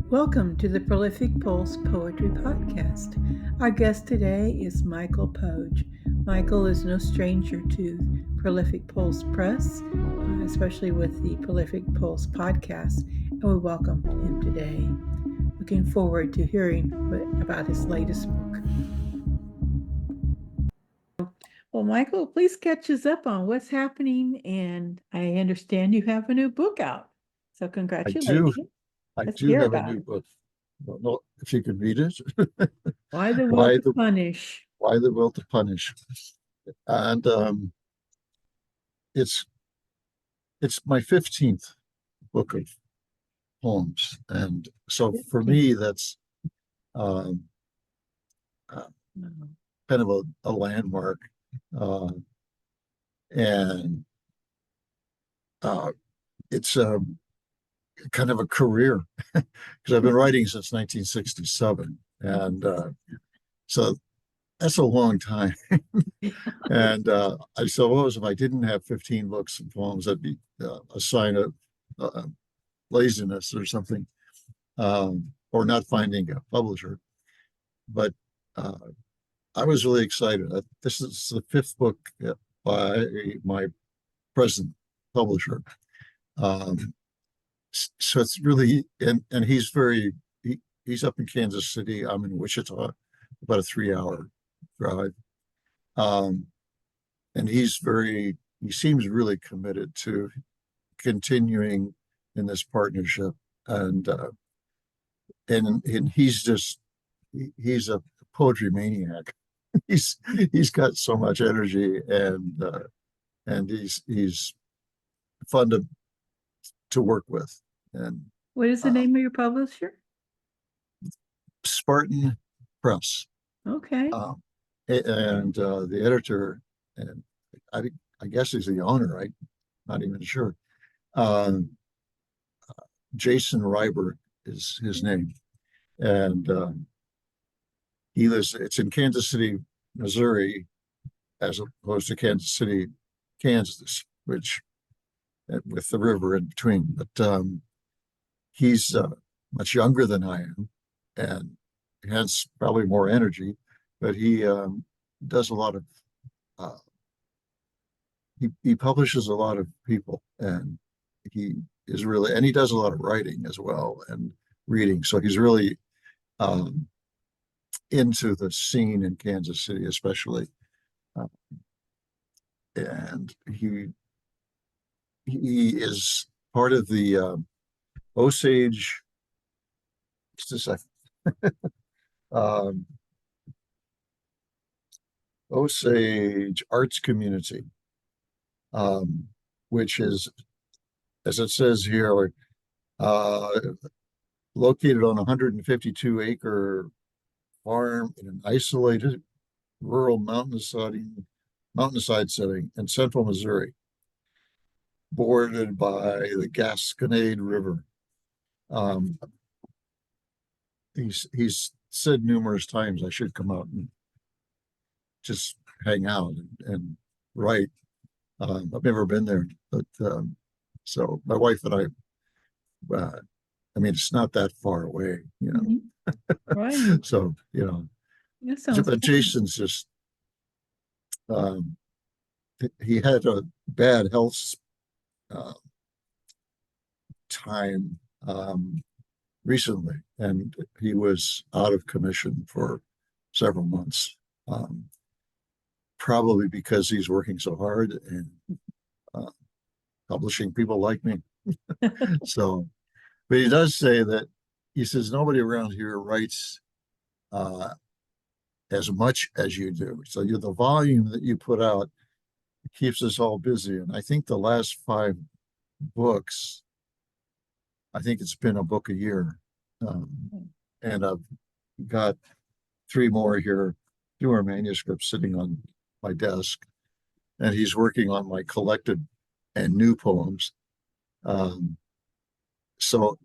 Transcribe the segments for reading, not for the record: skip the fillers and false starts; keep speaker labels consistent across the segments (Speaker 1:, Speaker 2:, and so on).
Speaker 1: Welcome to the Prolific Pulse Poetry Podcast. Our guest today is Michael Poage. Michael is no stranger to Prolific Pulse Press, especially with the Prolific Pulse podcast, and we welcome him today. Looking forward to hearing about his latest book. Well, Michael, please catch us up on what's happening, and I understand you have a new book out. So
Speaker 2: I do.
Speaker 1: congratulations.
Speaker 2: I
Speaker 1: Let's
Speaker 2: do
Speaker 1: hear
Speaker 2: have a
Speaker 1: about
Speaker 2: new
Speaker 1: it.
Speaker 2: book. I don't know if you could read it.
Speaker 1: Why the Will
Speaker 2: Why
Speaker 1: to
Speaker 2: the
Speaker 1: Punish?
Speaker 2: Why the Will to Punish? And it's my 15th book of poems, and so for me that's um, uh, kind of a landmark, uh, and it's kind of a career because I've been writing since 1967, and so that's a long time. And I suppose if I didn't have 15 books and poems, that'd be a sign of uh, laziness or something, or not finding a publisher. But uh, I was really excited. This is the fifth book by my present publisher. Um, so it's really, and he's up in Kansas City. I'm in Wichita, about a 3-hour drive. Um, and he seems really committed to continuing in this partnership, and he's a poetry maniac. He's got so much energy, and he's fun to work with. And
Speaker 1: What is the name of your publisher?
Speaker 2: Spartan Press.
Speaker 1: Okay.
Speaker 2: And the editor, and I guess he's the owner. I'm not even sure. Um, Jason Ryberg is his name, and it's in Kansas City, Missouri, as opposed to Kansas City, Kansas, which with the river in between. But he's much younger than I am, and hence probably more energy. But he does a lot of uh, he publishes a lot of people, and he he does a lot of writing as well and reading. So he's really um, into the scene in Kansas City, especially, uh, and he is part of the Osage. Just a second. um, Osage Arts Community, which is, as it says here, uh, located on a 152-acre farm in an isolated rural mountainside setting in central Missouri, bordered by the Gasconade River. Um, he's said numerous times I should come out and just hang out and write. I've never been there, but so my wife and I mean, it's not that far away,
Speaker 1: Right.
Speaker 2: So,
Speaker 1: That sounds
Speaker 2: but
Speaker 1: fun.
Speaker 2: Jason's just, um, he had a bad health uh, time recently, and he was out of commission for several months, probably because he's working so hard and uh, publishing people like me. So, but he does say that he says nobody around here writes uh, as much as you do. So the volume that you put out keeps us all busy. And I think the last 5 books, I think it's been a book a year. And I've got 3 more here, 2 more manuscripts sitting on my desk. And he's working on my collected and new poems. So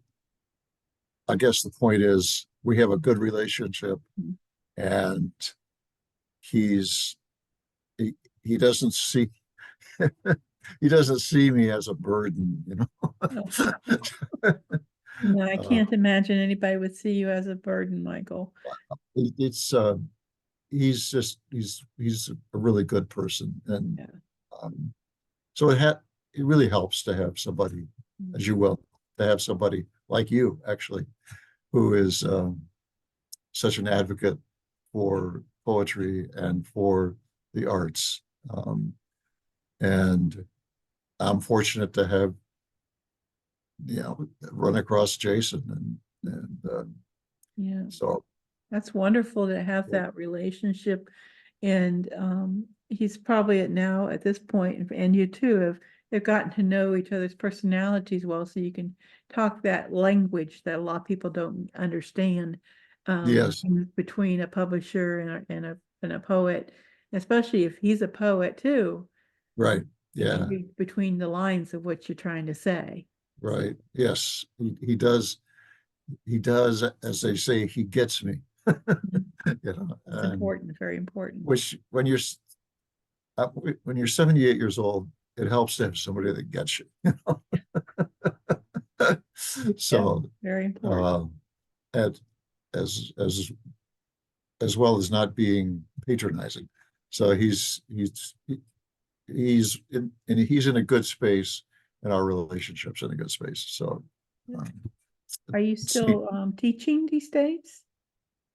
Speaker 2: I guess the point is we have a good relationship, and he doesn't see he doesn't see me as a burden,
Speaker 1: No, I
Speaker 2: Uh,
Speaker 1: can't imagine anybody would see you as a burden, Michael.
Speaker 2: it's he's a really good person, and
Speaker 1: Yeah.
Speaker 2: um, so it really helps to have somebody, as you will, to have somebody like you actually, who is such an advocate for poetry and for the arts. And I'm fortunate to have, run across Jason, and
Speaker 1: Yeah.
Speaker 2: so
Speaker 1: That's wonderful to have that relationship. And he's probably at this point, and you too have gotten to know each other's personalities well, so you can talk that language that a lot of people don't understand,
Speaker 2: yes,
Speaker 1: between a publisher and a poet, especially if he's a poet too.
Speaker 2: right,
Speaker 1: You can
Speaker 2: yeah,
Speaker 1: read between the lines of what you're trying to say.
Speaker 2: right, yes, he does, as they say, he gets me,
Speaker 1: Mhm. It's
Speaker 2: and
Speaker 1: important, very important.
Speaker 2: which when you're 78 years old, it helps to have somebody that gets you.
Speaker 1: Yeah,
Speaker 2: So,
Speaker 1: very important.
Speaker 2: uh, at, as as well as not being patronizing. So he's in a good space, and our relationship's in a good space. So, um,
Speaker 1: Are you
Speaker 2: see,
Speaker 1: still teaching these days?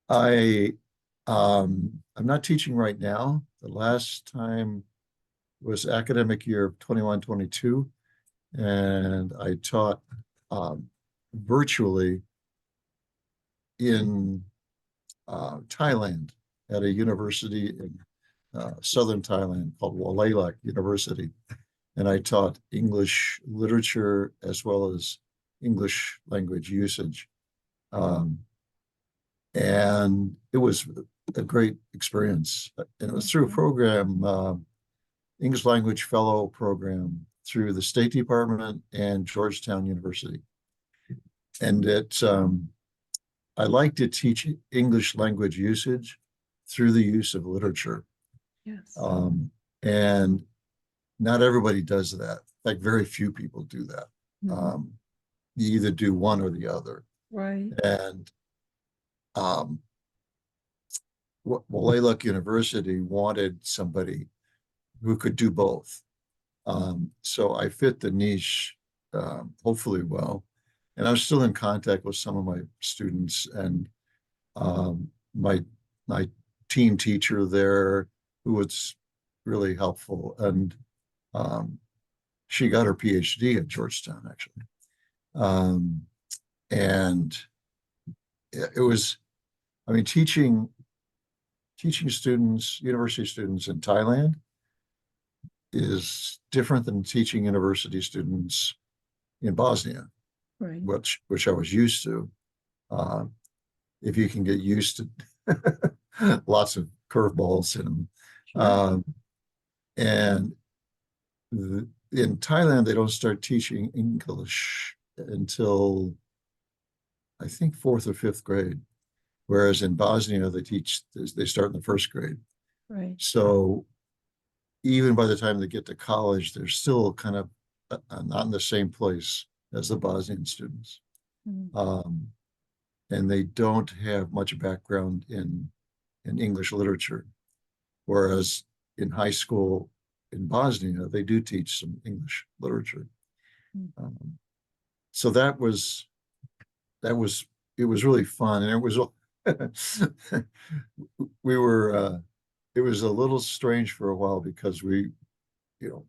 Speaker 2: I I'm not teaching right now. The last time was academic year of 21-22, and I taught um, virtually in Thailand at a university in southern Thailand called Walailak University. And I taught English literature as well as English language usage. Um, and it was a great experience. And it was through a program, English language fellow program through the State Department and Georgetown University. And I like to teach English language usage through the use of literature.
Speaker 1: Yes.
Speaker 2: Um, and not everybody does that. Like very few people do that.
Speaker 1: Mhm.
Speaker 2: Um, you either do one or the other.
Speaker 1: Right.
Speaker 2: And um, Walailak University wanted somebody who could do both. So I fit the niche hopefully well. And I'm still in contact with some of my students, and my my team teacher there, who was really helpful, and um, she got her PhD at Georgetown actually, um, and it was, I mean, teaching students, university students in Thailand is different than teaching university students in Bosnia,
Speaker 1: Right.
Speaker 2: which I was used to. Uh, if you can get used to lots of curveballs in them.
Speaker 1: Sure.
Speaker 2: And in Thailand, they don't start teaching English until I think fourth or fifth grade, whereas in Bosnia, they start in the first grade.
Speaker 1: Right.
Speaker 2: So even by the time they get to college, they're still kind of not in the same place as the Bosnian students.
Speaker 1: Mm.
Speaker 2: Um, and they don't have much background in English literature. Whereas in high school in Bosnia, they do teach some English literature.
Speaker 1: Mm.
Speaker 2: So that was it was really fun, and it was we were it was a little strange for a while because you know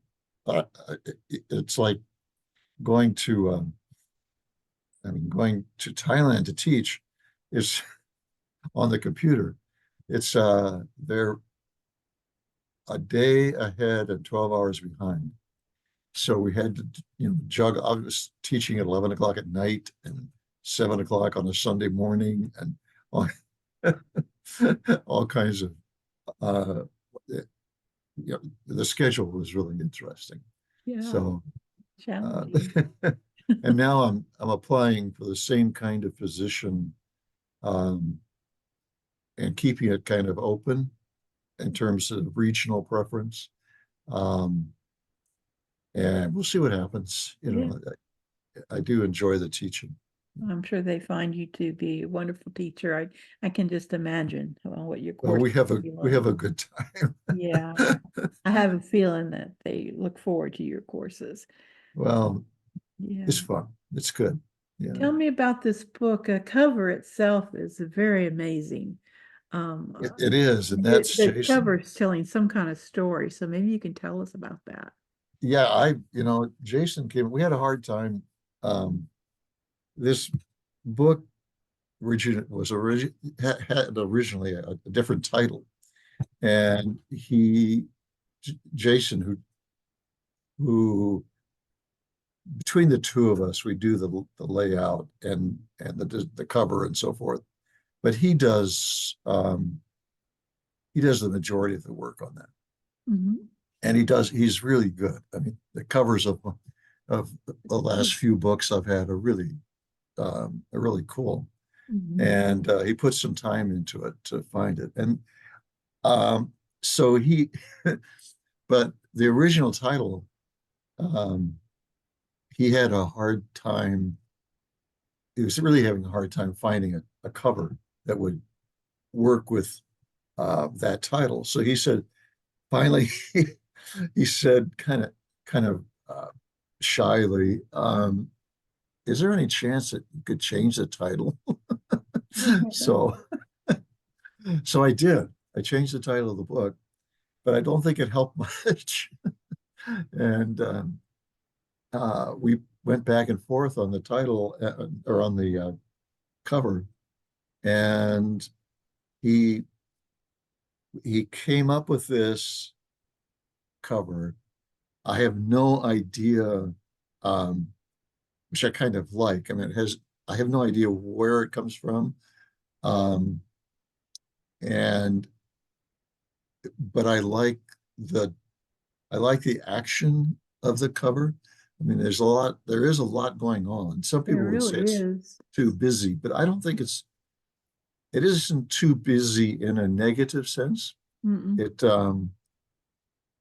Speaker 2: it's like going to going to Thailand to teach is on the computer. It's they're a day ahead and 12 hours behind. So we had to, juggle. I was teaching at 11 o'clock at night and 7 o'clock on a Sunday morning, and all, all kinds of, uh, the schedule was really interesting.
Speaker 1: Yeah.
Speaker 2: So, uh,
Speaker 1: Challenging.
Speaker 2: and now I'm applying for the same kind of position, um, and keeping it kind of open in terms of regional preference. Um, and we'll see what happens.
Speaker 1: Yeah.
Speaker 2: I do enjoy the teaching.
Speaker 1: I'm sure they find you to be a wonderful teacher. I can just imagine what your
Speaker 2: Well,
Speaker 1: course would be
Speaker 2: we
Speaker 1: like.
Speaker 2: have a good time.
Speaker 1: Yeah, I have a feeling that they look forward to your courses.
Speaker 2: Well,
Speaker 1: Yeah.
Speaker 2: it's fun. It's good. Yeah.
Speaker 1: Tell me about this book. A cover itself is very amazing. Um, uh,
Speaker 2: It is, and that's
Speaker 1: the cover
Speaker 2: Jason.
Speaker 1: is telling some kind of story, so maybe you can tell us about that.
Speaker 2: Yeah, Jason came, we had a hard time. This book had originally a different title. And Jason, who between the two of us, we do the layout and the cover and so forth. But he does the majority of the work on that,
Speaker 1: Mhm.
Speaker 2: and he's really good. I mean, the covers of the last few books I've had are really cool,
Speaker 1: Mhm.
Speaker 2: and he put some time into it to find it, and um, so he, but the original title, um, he had a hard time. He was really having a hard time finding a cover that would work with that title. So he said, finally, he said, kind of shyly, "Is there any chance that you could change the title?" So, so I did. I changed the title of the book, but I don't think it helped much. And we went back and forth on the title or on the cover, and he he came up with this cover. I have no idea, um, which I kind of like. I mean, I have no idea where it comes from. Um, and, but the, I like the action of the cover. I mean, there is a lot going on. Some
Speaker 1: There
Speaker 2: people would say
Speaker 1: really
Speaker 2: it's
Speaker 1: is.
Speaker 2: too busy, but I don't think it isn't too busy in a negative sense.
Speaker 1: Mm-mm.
Speaker 2: It,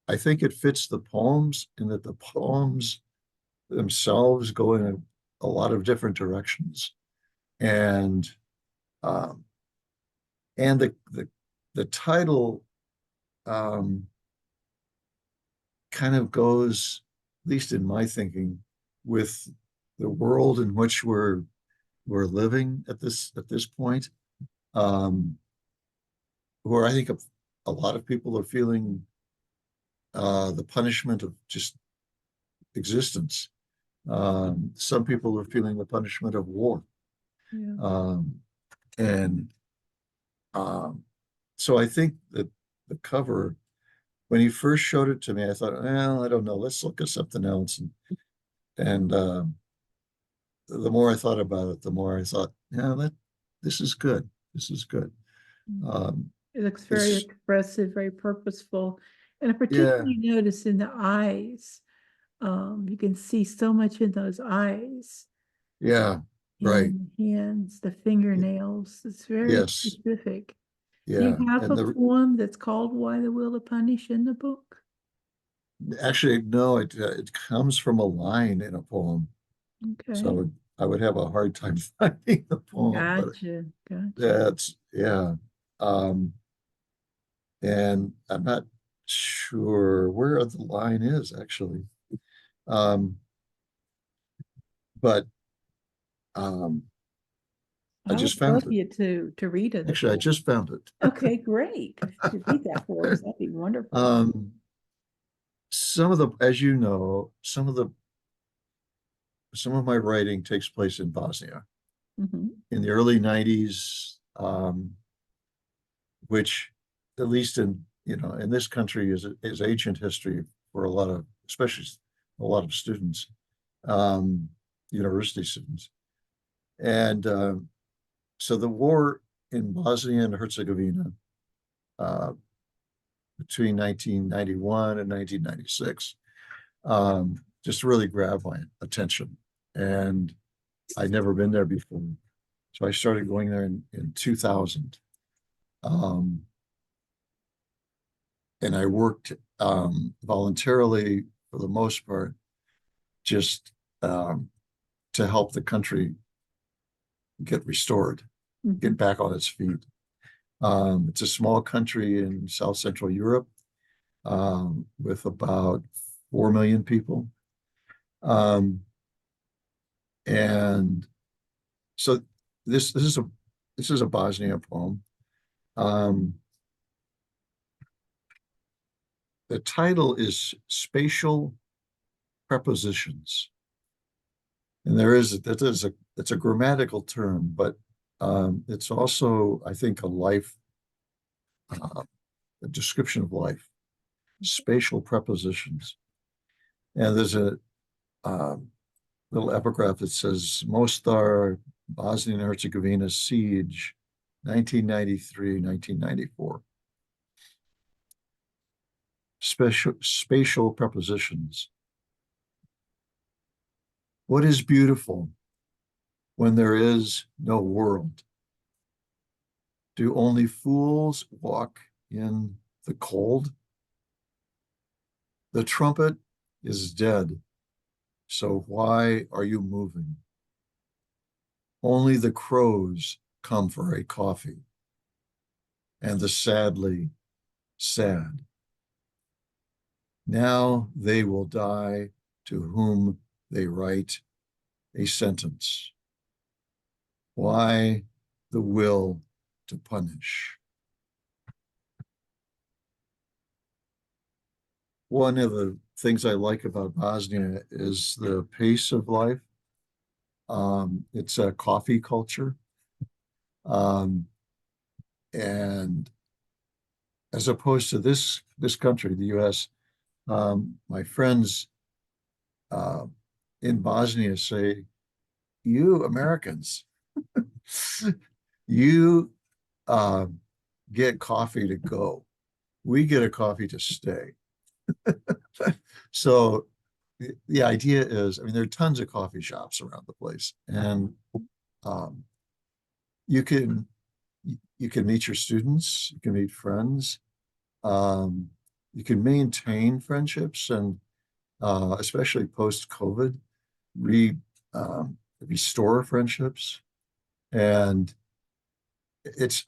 Speaker 2: I think it fits the poems in that the poems themselves go in a lot of different directions, and um, and the title um, kind of goes, at least in my thinking, with the world in which we're living at this point, um, where I think a lot of people are feeling the punishment of just existence. Some people are feeling the punishment of war.
Speaker 1: Yeah.
Speaker 2: Um, and um, so I think that the cover, when he first showed it to me, I thought, well, I don't know, let's look at something else. And the more I thought about it, the more I thought, yeah, this is good. This is good.
Speaker 1: Mm.
Speaker 2: Um,
Speaker 1: It looks very
Speaker 2: it's
Speaker 1: expressive, very purposeful, and I
Speaker 2: yeah,
Speaker 1: particularly notice in the eyes. You can see so much in those eyes,
Speaker 2: yeah, right.
Speaker 1: in the hands, the fingernails. It's very
Speaker 2: Yes,
Speaker 1: specific. Do you
Speaker 2: yeah.
Speaker 1: have
Speaker 2: And
Speaker 1: a
Speaker 2: the
Speaker 1: poem that's called Why the Will to Punish in the book?
Speaker 2: actually no, it comes from a line in a poem. So
Speaker 1: Okay.
Speaker 2: I would have a hard time finding the poem, but
Speaker 1: Gotcha. Gotcha.
Speaker 2: that's yeah. Um, and I'm not sure where the line is actually. Um, but um, I
Speaker 1: I would
Speaker 2: just
Speaker 1: love
Speaker 2: found it.
Speaker 1: you to read it.
Speaker 2: Actually, I just found it.
Speaker 1: Okay, great. If you read that for us, that'd be wonderful.
Speaker 2: Um, some of the, as you know, some of my writing takes place in Bosnia
Speaker 1: Hmm.
Speaker 2: in the early 90s, which at least in this country is ancient history for a lot of, especially a lot of students, um, university students. And so the war in Bosnia and Herzegovina uh, between 1991 and 1996 just really grabbed my attention. And I'd never been there before. So I started going there in 2000. Um, and I worked voluntarily for the most part, just to help the country get restored,
Speaker 1: Mm-hmm.
Speaker 2: get back on its feet. It's a small country in South Central Europe with about 4 million people. And so this is a Bosnia poem. The title is Spatial Prepositions. And it's a grammatical term, but it's also, I think, a description of life. Spatial prepositions. And there's a little epigraph that says Mostar, Bosnia and Herzegovina siege, 1993, 1994. Spatial prepositions. What is beautiful when there is no world? Do only fools walk in the cold? The trumpet is dead, so why are you moving? Only the crows come for a coffee, and the sadly sad. Now they will die to whom they write a sentence. Why the will to punish? One of the things I like about Bosnia is the pace of life. It's a coffee culture. And as opposed to this country, the US, my friends in Bosnia say, you Americans, you get coffee to go. We get a coffee to stay. So the idea is, I mean, there are tons of coffee shops around the place, and you can meet your students, you can meet friends, you can maintain friendships, and especially post-COVID, restore friendships. And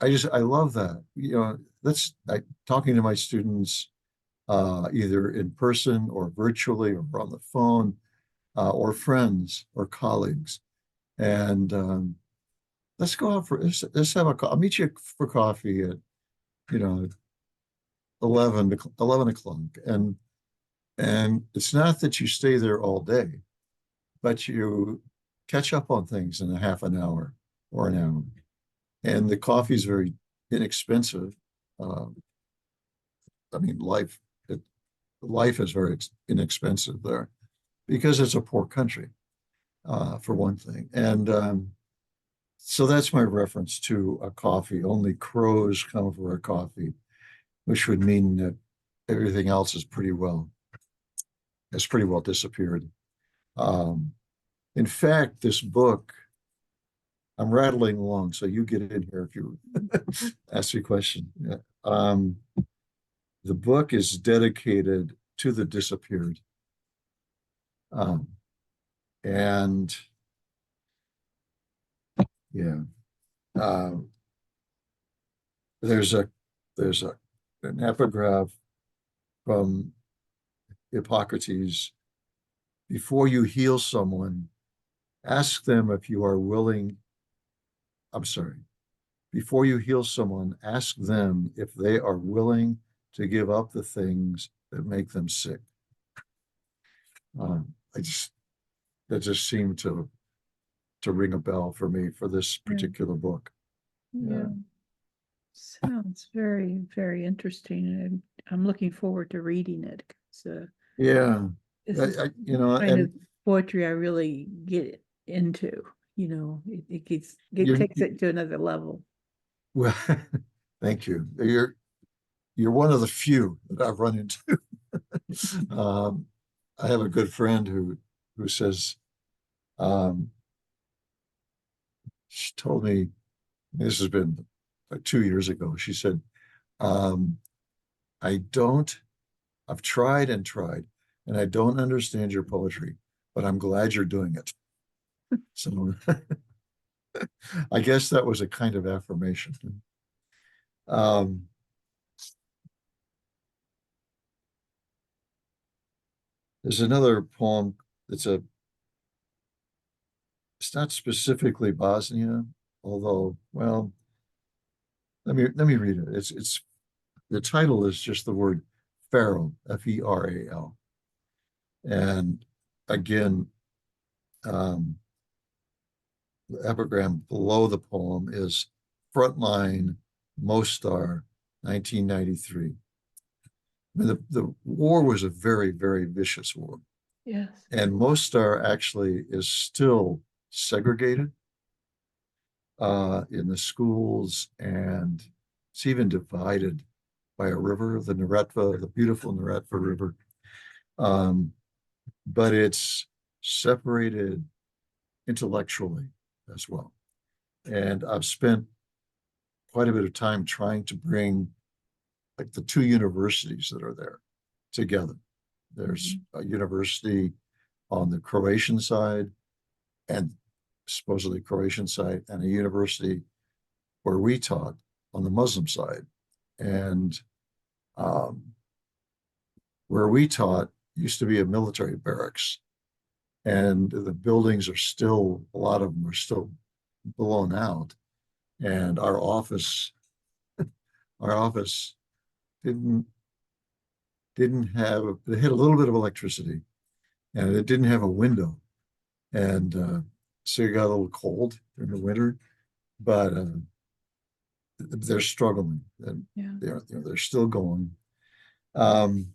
Speaker 2: I love that. You know, that's like talking to my students either in person or virtually or on the phone, or friends or colleagues. And let's go out let's have I'll meet you for coffee at, 11 o'clock. And it's not that you stay there all day, but you catch up on things in a half an hour or an hour. And the coffee is very inexpensive. I mean, life is very inexpensive there because it's a poor country, for one thing. And so that's my reference to a coffee. Only crows come for a coffee, which would mean that everything else has pretty well disappeared. In fact, this book, I'm rattling along, so you get in here if you ask me a question. The book is dedicated to the disappeared. And yeah, there's an epigraph from Hippocrates. Before you heal someone, ask them if you are willing. I'm sorry. Before you heal someone, ask them if they are willing to give up the things that make them sick. That just seemed to ring a bell for me for this particular book.
Speaker 1: Yeah. Sounds very, very interesting. And I'm looking forward to reading it.
Speaker 2: Yeah.
Speaker 1: This is kind of poetry I really get into. It takes it to another level.
Speaker 2: Well, thank you. You're one of the few that I've run into. I have a good friend who says, she told me, this has been like 2 years ago. She said, I've tried and tried, and I don't understand your poetry, but I'm glad you're doing it. So I guess that was a kind of affirmation. Um, there's another poem it's not specifically Bosnia, although, well, let me read it. It's the title is just the word feral, Feral. And again, um, the epigram below the poem is Frontline, Mostar, 1993. I mean, the war was a very, very vicious war.
Speaker 1: Yes.
Speaker 2: And Mostar actually is still segregated in the schools, and it's even divided by a river, the Neretva, the beautiful Neretva River. Um, but it's separated intellectually as well. And I've spent quite a bit of time trying to bring like the two universities that are there together. There's a university on the Croatian side and supposedly Croatian side, and a university where we taught on the Muslim side. And um, where we taught used to be a military barracks, and the buildings are still, a lot of them are still blown out. And our office didn't didn't have, it had a little bit of electricity, and it didn't have a window. And so it got a little cold during the winter, but they're struggling, and
Speaker 1: Yeah.
Speaker 2: they're still going. Um,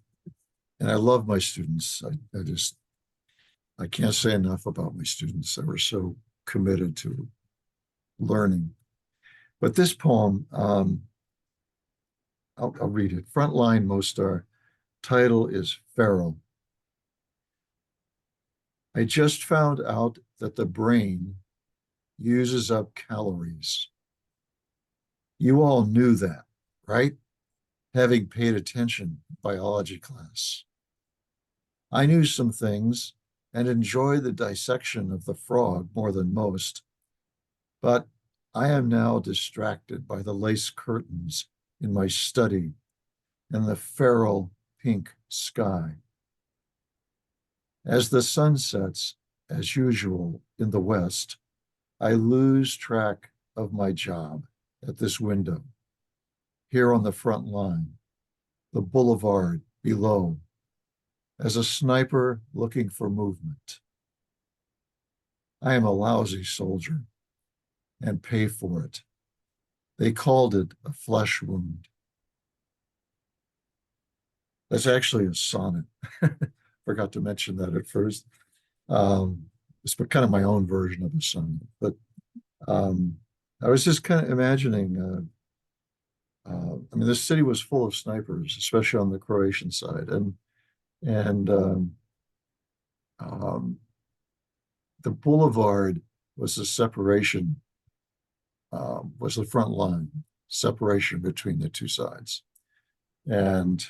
Speaker 2: and I love my students. I can't say enough about my students. They were so committed to learning. But this poem, I'll read it. Frontline Mostar, title is Feral. I just found out that the brain uses up calories. You all knew that, right? Having paid attention biology class. I knew some things and enjoy the dissection of the frog more than most, but I am now distracted by the lace curtains in my study and the feral pink sky. As the sun sets, as usual, in the west, I lose track of my job at this window. Here on the front line, the boulevard below, as a sniper looking for movement. I am a lousy soldier and pay for it. They called it a flesh wound. That's actually a sonnet. Forgot to mention that at first. It's kind of my own version of a sonnet, but I was just kind of imagining. I mean, this city was full of snipers, especially on the Croatian side, and um, the boulevard was the separation, was the front line separation between the two sides, and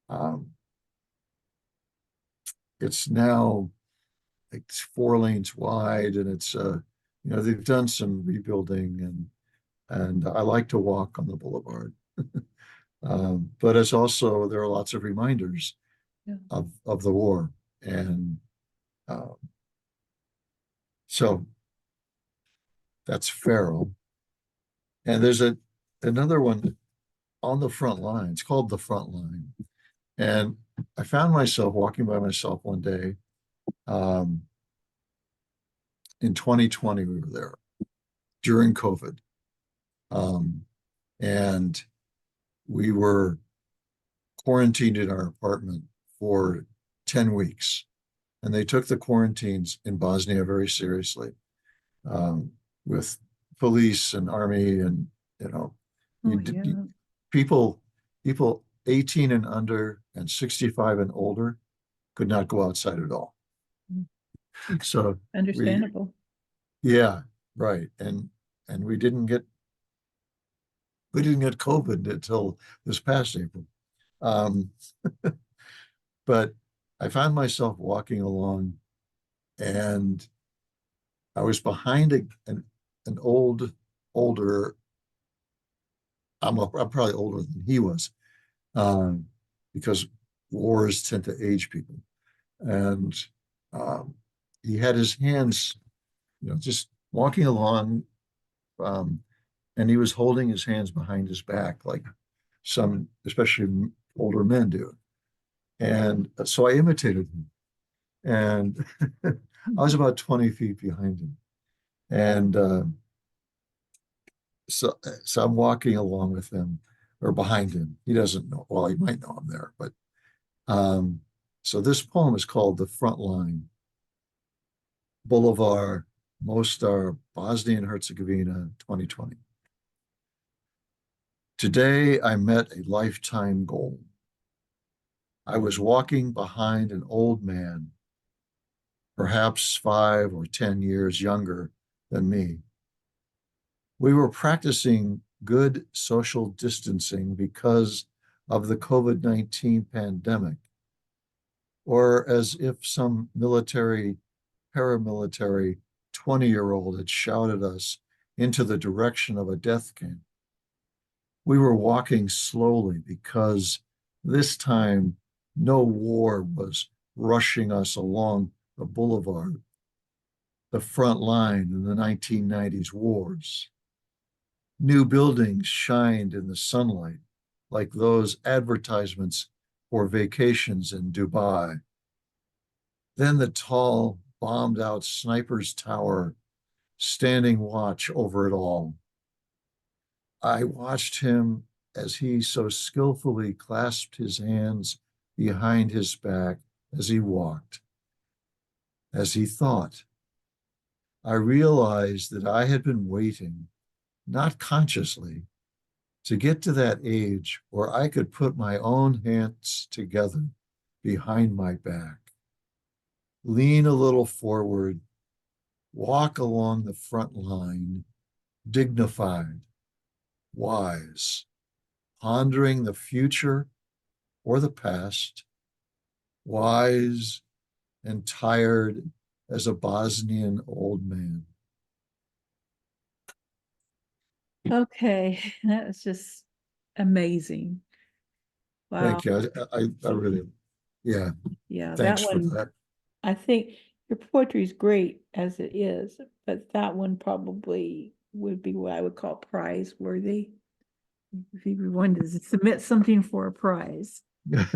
Speaker 2: um, it's now like 4 lanes wide, and it's they've done some rebuilding, and I like to walk on the boulevard. But it's also, there are lots of reminders of the war, and so that's feral. And there's another one on the front line. It's called The Front Line, and I found myself walking by myself one day. In 2020, we were there during COVID, and we were quarantined in our apartment for 10 weeks. And they took the quarantines in Bosnia very seriously, with police and army, and people 18 and under and 65 and older could not go outside at all. So
Speaker 1: understandable.
Speaker 2: Yeah, right. And we didn't get COVID until this past April. But I found myself walking along, and I was behind an older, I'm probably older than he was, because wars tend to age people. And um, he had his hands, just walking along, um, and he was holding his hands behind his back, like some, especially older men do. And so I imitated him. And I was about 20 feet behind him. And so I'm walking along with him or behind him. He doesn't know, well, he might know I'm there, but um, so this poem is called The Front Line, Boulevard, Mostar, Bosnia and Herzegovina, 2020. Today I met a lifetime goal. I was walking behind an old man, perhaps 5 or 10 years younger than me. We were practicing good social distancing because of the COVID-19 pandemic, or as if some military, paramilitary 20-year-old had shouted us into the direction of a death camp. We were walking slowly because this time no war was rushing us along the boulevard, the front line in the 1990s wars. New buildings shined in the sunlight like those advertisements for vacations in Dubai. Then the tall, bombed out sniper's tower standing watch over it all. I watched him as he so skillfully clasped his hands behind his back as he walked, as he thought. I realized that I had been waiting, not consciously, to get to that age where I could put my own hands together behind my back, lean a little forward, walk along the front line, dignified, wise, pondering the future or the past, wise and tired as a Bosnian old man.
Speaker 1: Okay, that was just amazing. Wow.
Speaker 2: Thank you. I really, yeah,
Speaker 1: Yeah, that
Speaker 2: thanks for
Speaker 1: one,
Speaker 2: that.
Speaker 1: I think your poetry is great as it is, but that one probably would be what I would call prize worthy. If you wanted to submit something for a prize, I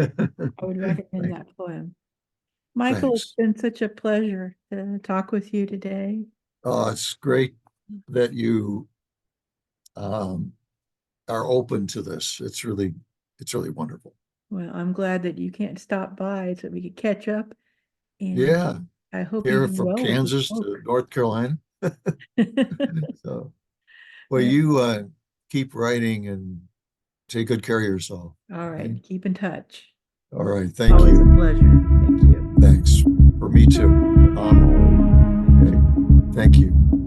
Speaker 1: would recommend that poem. Michael, it's
Speaker 2: Thanks.
Speaker 1: been such a pleasure to talk with you today.
Speaker 2: Oh, it's great that you um, are open to this. It's really wonderful.
Speaker 1: Well, I'm glad that you can't stop by so we could catch up, and
Speaker 2: Yeah,
Speaker 1: I hope you
Speaker 2: here
Speaker 1: do
Speaker 2: from
Speaker 1: well with
Speaker 2: Kansas
Speaker 1: the
Speaker 2: to North Carolina.
Speaker 1: book.
Speaker 2: So, well,
Speaker 1: Yeah.
Speaker 2: you keep writing and take good care of yourself.
Speaker 1: All
Speaker 2: Okay?
Speaker 1: right, keep in touch.
Speaker 2: All right. Thank
Speaker 1: Always a
Speaker 2: you.
Speaker 1: pleasure. Thank you.
Speaker 2: Thanks. For me too. Okay. Thank you.